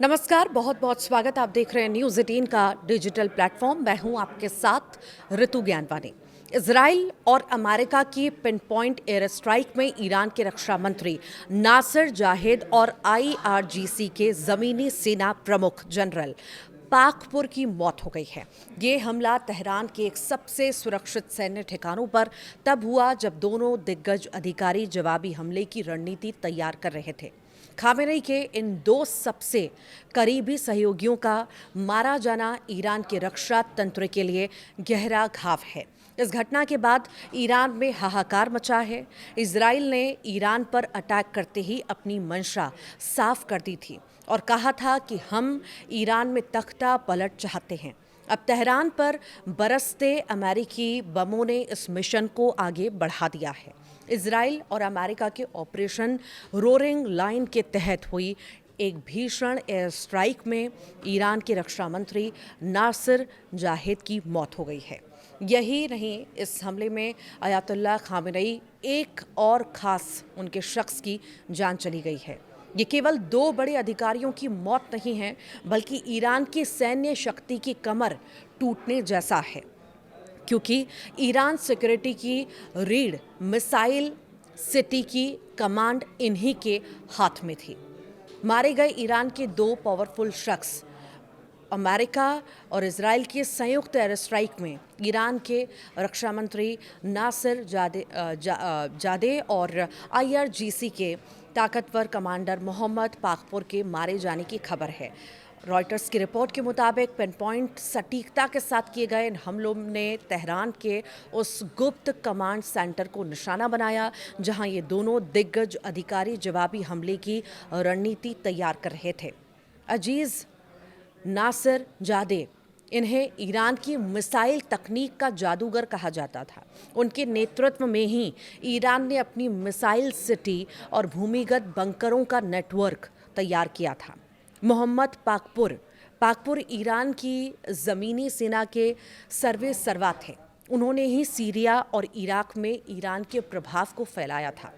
नमस्कार, बहुत बहुत स्वागत। आप देख रहे हैं न्यूज़ 18 का डिजिटल प्लेटफॉर्म। मैं हूं आपके साथ ऋतु ज्ञानवानी। इजराइल और अमेरिका की पिन पॉइंट एयर स्ट्राइक में ईरान के रक्षा मंत्री नासिर जाहिद और आईआरजीसी के ज़मीनी सेना प्रमुख जनरल पाकपुर की मौत हो गई है। ये हमला तेहरान के एक सबसे सुरक्षित सैन्य ठिकानों पर तब हुआ जब दोनों दिग्गज अधिकारी जवाबी हमले की रणनीति तैयार कर रहे थे। खामेनेई के इन दो सबसे करीबी सहयोगियों का मारा जाना ईरान के रक्षा तंत्र के लिए गहरा घाव है। इस घटना के बाद ईरान में हाहाकार मचा है। इजराइल ने ईरान पर अटैक करते ही अपनी मंशा साफ कर दी थी और कहा था कि हम ईरान में तख्ता पलट चाहते हैं। अब तेहरान पर बरसते अमेरिकी बमों ने इस मिशन को आगे बढ़ा दिया है। इजराइल और अमेरिका के ऑपरेशन रोरिंग लाइन के तहत हुई एक भीषण एयर स्ट्राइक में ईरान के रक्षा मंत्री नासिर जाहिद की मौत हो गई है। यही नहीं, इस हमले में अयातुल्लाह खामेनेई एक और खास उनके शख्स की जान चली गई है। ये केवल दो बड़े अधिकारियों की मौत नहीं है, बल्कि ईरान की सैन्य शक्ति की कमर टूटने जैसा है, क्योंकि ईरान सिक्योरिटी की रीढ़ मिसाइल सिटी की कमांड इन्हीं के हाथ में थी। मारे गए ईरान के दो पावरफुल शख्स अमेरिका और इजराइल के संयुक्त एयर स्ट्राइक में ईरान के रक्षा मंत्री नासिर जादे और आईआरजीसी के ताकतवर कमांडर मोहम्मद पाकपुर के मारे जाने की खबर है। रॉयटर्स की रिपोर्ट के मुताबिक पिन पॉइंट सटीकता के साथ किए गए इन हमलों ने तेहरान के उस गुप्त कमांड सेंटर को निशाना बनाया जहां ये दोनों दिग्गज अधिकारी जवाबी हमले की रणनीति तैयार कर रहे थे। अजीज नासिर जादे, इन्हें ईरान की मिसाइल तकनीक का जादूगर कहा जाता था। उनके नेतृत्व में ही ईरान ने अपनी मिसाइल सिटी और भूमिगत बंकरों का नेटवर्क तैयार किया था। मोहम्मद पाकपुर ईरान की ज़मीनी सेना के सर्वा थे। उन्होंने ही सीरिया और इराक में ईरान के प्रभाव को फैलाया था।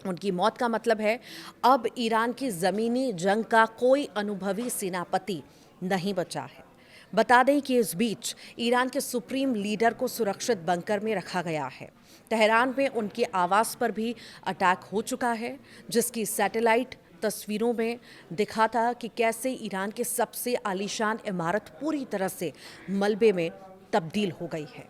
उनकी मौत का मतलब है अब ईरान की ज़मीनी जंग का कोई अनुभवी सेनापति नहीं बचा है। बता दें कि इस बीच ईरान के सुप्रीम लीडर को सुरक्षित बंकर में रखा गया है। तेहरान में उनके आवास पर भी अटैक हो चुका है, जिसकी सैटेलाइट तस्वीरों में दिखा था कि कैसे ईरान के सबसे आलीशान इमारत पूरी तरह से मलबे में तब्दील हो गई है।